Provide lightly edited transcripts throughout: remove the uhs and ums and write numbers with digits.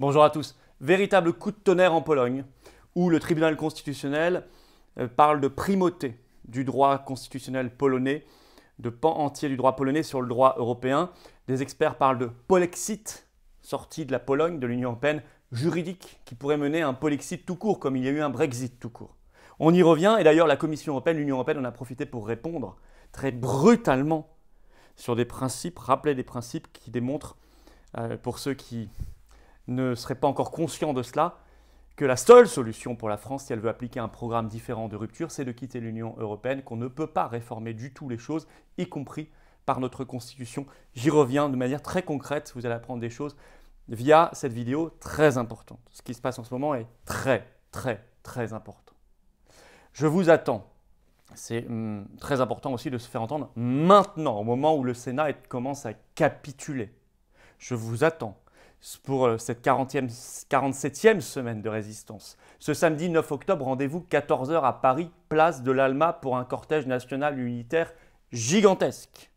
Bonjour à tous. Véritable coup de tonnerre en Pologne, où le tribunal constitutionnel parle de primauté du droit constitutionnel polonais, de pan entier du droit polonais sur le droit européen. Des experts parlent de polexit, sortie de la Pologne, de l'Union européenne, juridique, qui pourrait mener à un polexit tout court, comme il y a eu un Brexit tout court. On y revient, et d'ailleurs la Commission européenne, l'Union européenne en a profité pour répondre très brutalement sur des principes, rappeler des principes qui démontrent, pour ceux qui ne seraient pas encore conscients de cela, que la seule solution pour la France, si elle veut appliquer un programme différent de rupture, c'est de quitter l'Union européenne, qu'on ne peut pas réformer du tout les choses, y compris par notre Constitution. J'y reviens de manière très concrète, vous allez apprendre des choses via cette vidéo très importante. Ce qui se passe en ce moment est très important. Je vous attends. C'est très important aussi de se faire entendre maintenant, au moment où le Sénat commence à capituler. Je vous attends pour cette 47e semaine de résistance. Ce samedi 9 octobre, rendez-vous 14 h à Paris, place de l'Alma, pour un cortège national unitaire gigantesque,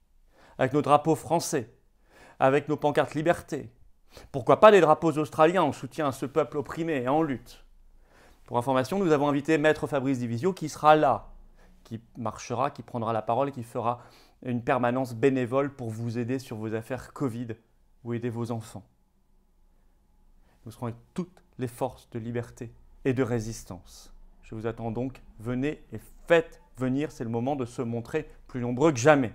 avec nos drapeaux français, avec nos pancartes liberté. Pourquoi pas des drapeaux australiens en soutien à ce peuple opprimé et en lutte. Pour information, nous avons invité Maître Fabrice Divisio qui sera là, qui marchera, qui prendra la parole et qui fera une permanence bénévole pour vous aider sur vos affaires Covid ou aider vos enfants. Nous serons avec toutes les forces de liberté et de résistance. Je vous attends donc, venez et faites venir, c'est le moment de se montrer plus nombreux que jamais.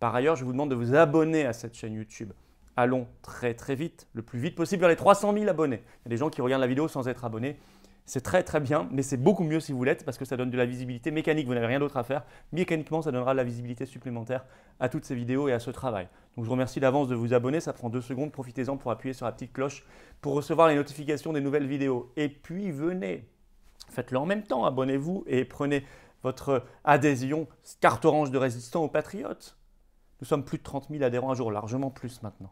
Par ailleurs, je vous demande de vous abonner à cette chaîne YouTube. Allons très vite, le plus vite possible vers les 300 000 abonnés. Il y a des gens qui regardent la vidéo sans être abonnés. C'est très bien, mais c'est beaucoup mieux si vous l'êtes parce que ça donne de la visibilité mécanique. Vous n'avez rien d'autre à faire. Mécaniquement, ça donnera de la visibilité supplémentaire à toutes ces vidéos et à ce travail. Donc je vous remercie d'avance de vous abonner. Ça prend 2 secondes. Profitez-en pour appuyer sur la petite cloche pour recevoir les notifications des nouvelles vidéos. Et puis venez, faites-le en même temps. Abonnez-vous et prenez votre adhésion carte orange de résistant aux patriotes. Nous sommes plus de 30 000 adhérents à jour, largement plus maintenant.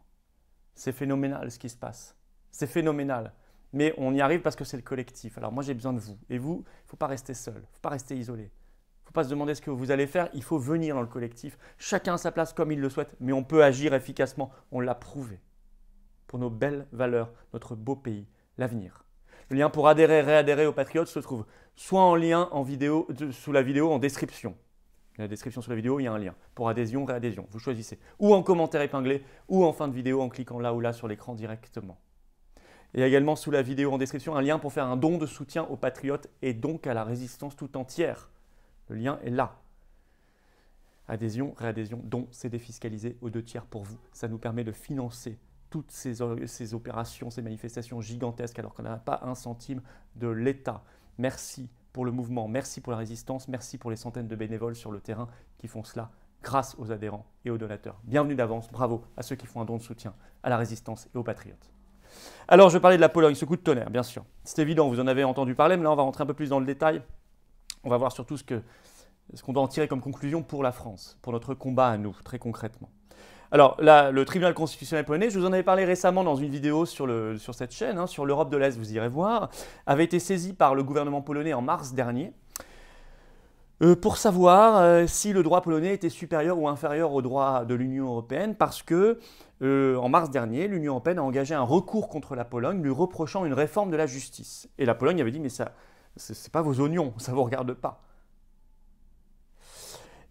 C'est phénoménal ce qui se passe. C'est phénoménal. Mais on y arrive parce que c'est le collectif. Alors moi j'ai besoin de vous. Et vous, il ne faut pas rester seul, il ne faut pas rester isolé. Il ne faut pas se demander ce que vous allez faire, il faut venir dans le collectif. Chacun à sa place comme il le souhaite, mais on peut agir efficacement. On l'a prouvé. Pour nos belles valeurs, notre beau pays, l'avenir. Le lien pour adhérer, réadhérer aux Patriotes se trouve soit en lien en vidéo, sous la vidéo en description. Dans la description sous la vidéo, il y a un lien pour adhésion, réadhésion. Vous choisissez. Ou en commentaire épinglé, ou en fin de vidéo en cliquant là ou là sur l'écran directement. Il y a également sous la vidéo en description un lien pour faire un don de soutien aux patriotes et donc à la résistance tout entière. Le lien est là. Adhésion, réadhésion, don, c'est défiscalisé aux 2/3 pour vous. Ça nous permet de financer toutes ces opérations, ces manifestations gigantesques alors qu'on n'a pas un centime de l'État. Merci pour le mouvement, merci pour la résistance, merci pour les centaines de bénévoles sur le terrain qui font cela grâce aux adhérents et aux donateurs. Bienvenue d'avance, bravo à ceux qui font un don de soutien à la résistance et aux patriotes. Alors, je parlais de la Pologne, ce coup de tonnerre, bien sûr. C'est évident, vous en avez entendu parler, mais là, on va rentrer un peu plus dans le détail. On va voir surtout ce qu'on doit en tirer comme conclusion pour la France, pour notre combat à nous, très concrètement. Alors, là, le tribunal constitutionnel polonais, je vous en avais parlé récemment dans une vidéo sur cette chaîne, sur l'Europe de l'Est, vous irez voir, avait été saisi par le gouvernement polonais en mars dernier pour savoir si le droit polonais était supérieur ou inférieur au droit de l'Union européenne, parce que en mars dernier, l'Union européenne a engagé un recours contre la Pologne, lui reprochant une réforme de la justice. Et la Pologne avait dit, mais ça, c'est pas vos oignons, ça ne vous regarde pas.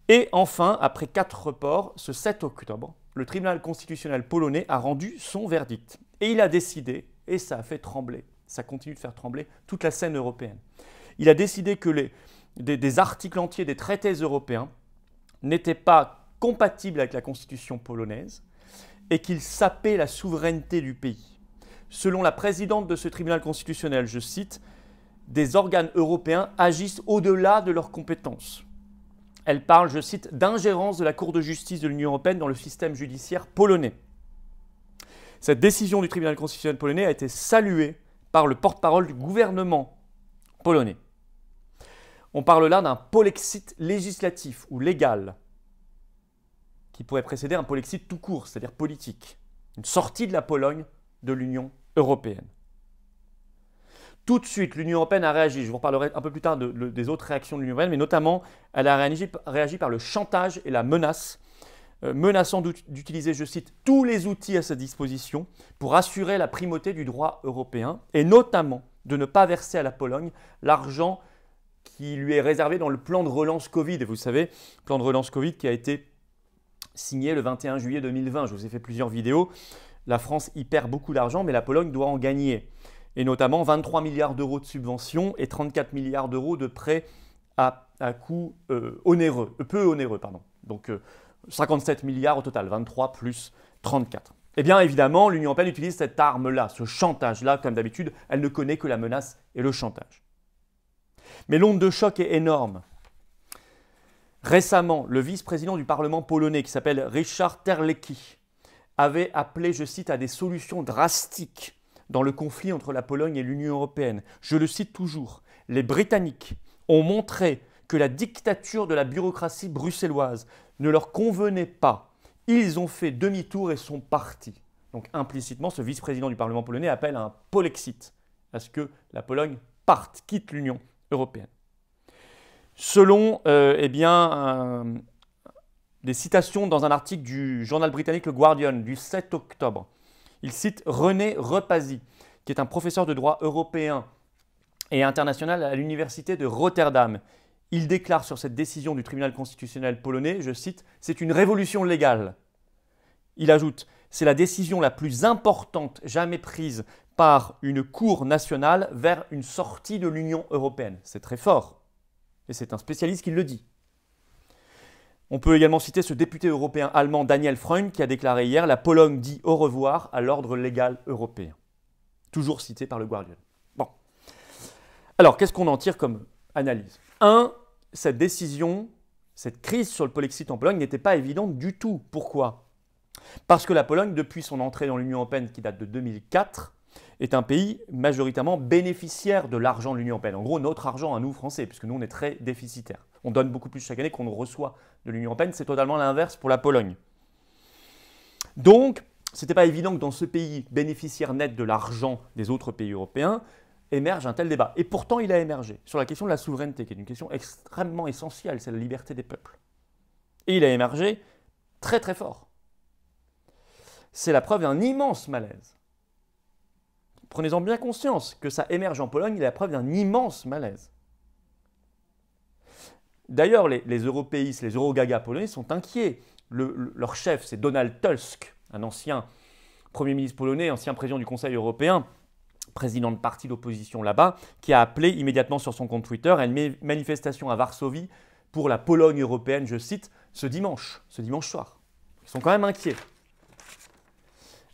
Et enfin, après 4 reports, ce 7 octobre, le tribunal constitutionnel polonais a rendu son verdict. Et il a décidé, et ça a fait trembler, ça continue de faire trembler toute la scène européenne. Il a décidé que des articles entiers des traités européens n'étaient pas compatibles avec la constitution polonaise et qu'ils sapaient la souveraineté du pays. Selon la présidente de ce tribunal constitutionnel, je cite, « des organes européens agissent au-delà de leurs compétences ». Elle parle, je cite, d'ingérence de la Cour de justice de l'Union européenne dans le système judiciaire polonais. Cette décision du tribunal constitutionnel polonais a été saluée par le porte-parole du gouvernement polonais. On parle là d'un polexit législatif ou légal qui pourrait précéder un polexit tout court, c'est-à-dire politique, une sortie de la Pologne de l'Union européenne. Tout de suite, l'Union européenne a réagi. Je vous reparlerai un peu plus tard des autres réactions de l'Union européenne, mais notamment, elle a réagi par le chantage et la menace menaçant d'utiliser, je cite, tous les outils à sa disposition pour assurer la primauté du droit européen et notamment de ne pas verser à la Pologne l'argent qui lui est réservé dans le plan de relance Covid. Et vous savez, plan de relance Covid qui a été signé le 21 juillet 2020. Je vous ai fait plusieurs vidéos. La France y perd beaucoup d'argent, mais la Pologne doit en gagner. Et notamment 23 milliards d'euros de subventions et 34 milliards d'euros de prêts à coût onéreux, peu onéreux. Donc 57 milliards au total, 23 plus 34. Eh bien évidemment, l'Union européenne utilise cette arme-là, ce chantage-là, comme d'habitude, elle ne connaît que la menace et le chantage. Mais l'onde de choc est énorme. Récemment, le vice-président du Parlement polonais, qui s'appelle Ryszard Terlecki, avait appelé, je cite, à des solutions drastiques dans le conflit entre la Pologne et l'Union européenne. Je le cite toujours, les Britanniques ont montré que la dictature de la bureaucratie bruxelloise ne leur convenait pas. Ils ont fait demi-tour et sont partis. Donc implicitement, ce vice-président du Parlement polonais appelle à un polexit, à ce que la Pologne parte, quitte l'Union européenne. Selon des citations dans un article du journal britannique Le Guardian du 7 octobre, il cite René Repasi, qui est un professeur de droit européen et international à l'université de Rotterdam. Il déclare sur cette décision du tribunal constitutionnel polonais, je cite, « C'est une révolution légale ». Il ajoute « C'est la décision la plus importante jamais prise par une cour nationale vers une sortie de l'Union européenne ». C'est très fort, et c'est un spécialiste qui le dit. On peut également citer ce député européen allemand Daniel Freund qui a déclaré hier « La Pologne dit au revoir à l'ordre légal européen ». Toujours cité par le Guardian. Bon. Alors, qu'est-ce qu'on en tire comme analyse ? 1. Cette décision, cette crise sur le polexit en Pologne n'était pas évidente du tout. Pourquoi ? Parce que la Pologne, depuis son entrée dans l'Union européenne qui date de 2004, est un pays majoritairement bénéficiaire de l'argent de l'Union européenne. En gros, notre argent à nous, Français, puisque nous, on est très déficitaires. On donne beaucoup plus chaque année qu'on reçoit de l'Union européenne. C'est totalement l'inverse pour la Pologne. Donc, ce n'était pas évident que dans ce pays bénéficiaire net de l'argent des autres pays européens, émerge un tel débat. Et pourtant, il a émergé sur la question de la souveraineté, qui est une question extrêmement essentielle, c'est la liberté des peuples. Et il a émergé très très fort. C'est la preuve d'un immense malaise. Prenez-en bien conscience que ça émerge en Pologne, il est la preuve d'un immense malaise. D'ailleurs, les européistes, les eurogagas polonais sont inquiets. Leur chef, c'est Donald Tusk, un ancien Premier ministre polonais, ancien président du Conseil européen, président de parti d'opposition là-bas, qui a appelé immédiatement sur son compte Twitter à une manifestation à Varsovie pour la Pologne européenne, je cite, ce dimanche soir. Ils sont quand même inquiets.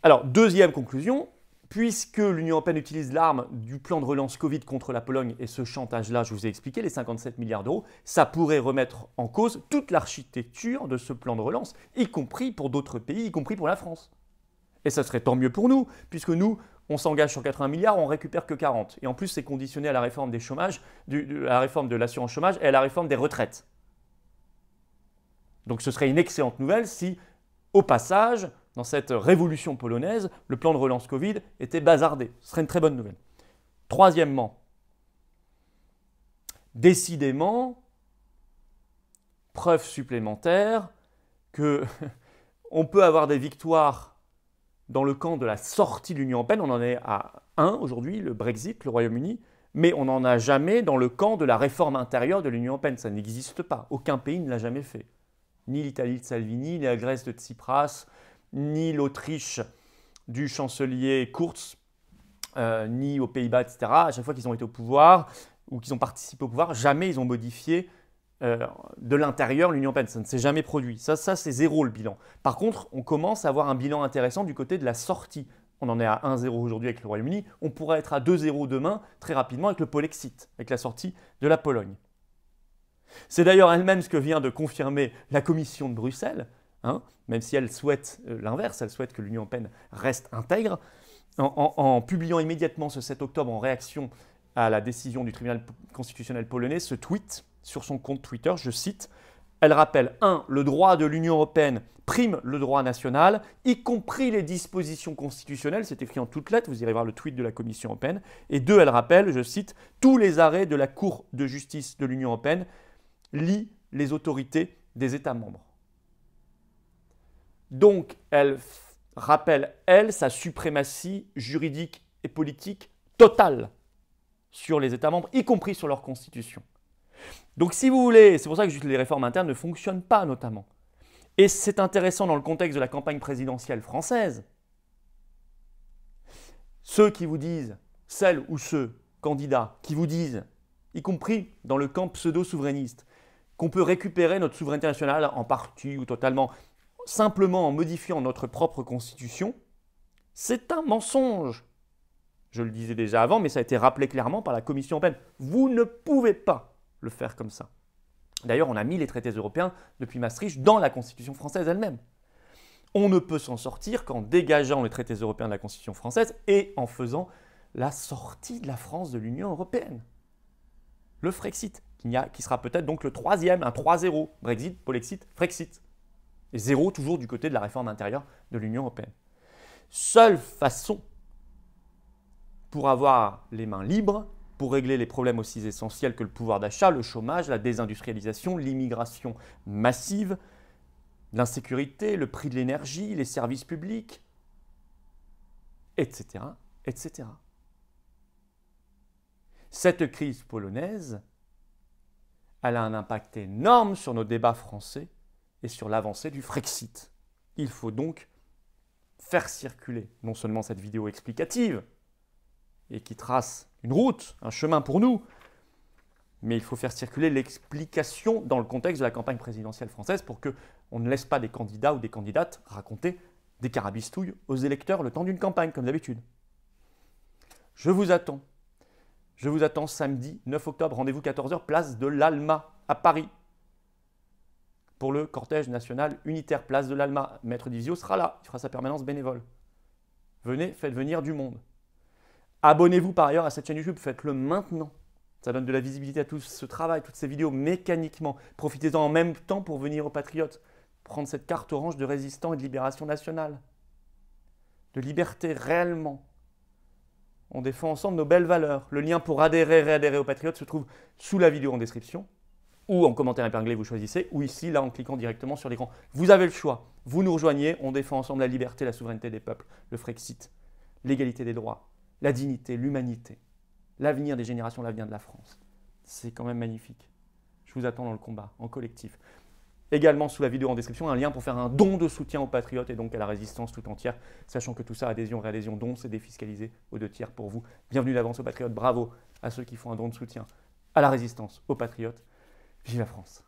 Alors, deuxième conclusion, puisque l'Union européenne utilise l'arme du plan de relance Covid contre la Pologne et ce chantage-là, je vous ai expliqué, les 57 milliards d'euros, ça pourrait remettre en cause toute l'architecture de ce plan de relance, y compris pour d'autres pays, y compris pour la France. Et ça serait tant mieux pour nous, puisque nous, on s'engage sur 80 milliards, on récupère que 40. Et en plus, c'est conditionné à la réforme des chômages, à la réforme de l'assurance chômage et à la réforme des retraites. Donc ce serait une excellente nouvelle si, au passage, dans cette révolution polonaise, le plan de relance Covid était bazardé. Ce serait une très bonne nouvelle. Troisièmement, décidément, preuve supplémentaire qu'on peut avoir des victoires dans le camp de la sortie de l'Union européenne. On en est à un aujourd'hui, le Brexit, le Royaume-Uni, mais on n'en a jamais dans le camp de la réforme intérieure de l'Union européenne. Ça n'existe pas. Aucun pays ne l'a jamais fait. Ni l'Italie de Salvini, ni la Grèce de Tsipras, ni l'Autriche du chancelier Kurz, ni aux Pays-Bas, etc. À chaque fois qu'ils ont été au pouvoir ou qu'ils ont participé au pouvoir, jamais ils ont modifié de l'intérieur l'Union européenne. Ça ne s'est jamais produit. Ça c'est zéro le bilan. Par contre, on commence à avoir un bilan intéressant du côté de la sortie. On en est à 1-0 aujourd'hui avec le Royaume-Uni. On pourrait être à 2-0 demain, très rapidement, avec le polexit, avec la sortie de la Pologne. C'est d'ailleurs elle-même ce que vient de confirmer la Commission de Bruxelles, même si elle souhaite l'inverse, elle souhaite que l'Union européenne reste intègre, en publiant immédiatement ce 7 octobre en réaction à la décision du tribunal constitutionnel polonais, ce tweet sur son compte Twitter, je cite, elle rappelle 1. Le droit de l'Union européenne prime le droit national, y compris les dispositions constitutionnelles, c'est écrit en toutes lettres, vous irez voir le tweet de la Commission européenne, et 2. Elle rappelle, je cite, tous les arrêts de la Cour de justice de l'Union européenne lient les autorités des États membres. Donc, elle rappelle, elle, sa suprématie juridique et politique totale sur les États membres, y compris sur leur constitution. Donc, si vous voulez, c'est pour ça que les réformes internes ne fonctionnent pas, notamment. Et c'est intéressant dans le contexte de la campagne présidentielle française. Ceux qui vous disent, celles ou ceux candidats qui vous disent, y compris dans le camp pseudo-souverainiste, qu'on peut récupérer notre souveraineté nationale en partie ou totalement, simplement en modifiant notre propre constitution, c'est un mensonge. Je le disais déjà avant, mais ça a été rappelé clairement par la Commission européenne. Vous ne pouvez pas le faire comme ça. D'ailleurs, on a mis les traités européens depuis Maastricht dans la Constitution française elle-même. On ne peut s'en sortir qu'en dégageant les traités européens de la Constitution française et en faisant la sortie de la France de l'Union européenne. Le Frexit, qui sera peut-être donc le troisième, un 3-0. Brexit, Polexit, Frexit. Et 0 toujours du côté de la réforme intérieure de l'Union européenne. Seule façon pour avoir les mains libres, pour régler les problèmes aussi essentiels que le pouvoir d'achat, le chômage, la désindustrialisation, l'immigration massive, l'insécurité, le prix de l'énergie, les services publics, etc., etc. Cette crise polonaise, elle a un impact énorme sur nos débats français et sur l'avancée du Frexit. Il faut donc faire circuler non seulement cette vidéo explicative et qui trace une route, un chemin pour nous, mais il faut faire circuler l'explication dans le contexte de la campagne présidentielle française pour qu'on ne laisse pas des candidats ou des candidates raconter des carabistouilles aux électeurs le temps d'une campagne, comme d'habitude. Je vous attends. Je vous attends samedi 9 octobre, rendez-vous 14h, place de l'Alma à Paris. Pour le cortège national unitaire, place de l'Alma. Maître Divisio sera là, il fera sa permanence bénévole. Venez, faites venir du monde. Abonnez-vous par ailleurs à cette chaîne YouTube, faites-le maintenant. Ça donne de la visibilité à tout ce travail, toutes ces vidéos mécaniquement. Profitez-en en même temps pour venir aux Patriotes, prendre cette carte orange de résistants et de libération nationale. De liberté réellement. On défend ensemble nos belles valeurs. Le lien pour réadhérer aux Patriotes se trouve sous la vidéo en description, ou en commentaire épinglé, vous choisissez, ou ici, là, en cliquant directement sur l'écran. Vous avez le choix. Vous nous rejoignez, on défend ensemble la liberté, la souveraineté des peuples, le Frexit, l'égalité des droits, la dignité, l'humanité, l'avenir des générations, l'avenir de la France. C'est quand même magnifique. Je vous attends dans le combat, en collectif. Également, sous la vidéo en description, un lien pour faire un don de soutien aux Patriotes et donc à la résistance tout entière, sachant que tout ça, adhésion, réadhésion, don, c'est défiscalisé aux 2 tiers pour vous. Bienvenue d'avance aux Patriotes, bravo à ceux qui font un don de soutien à la résistance, aux Patriotes. Vive la France!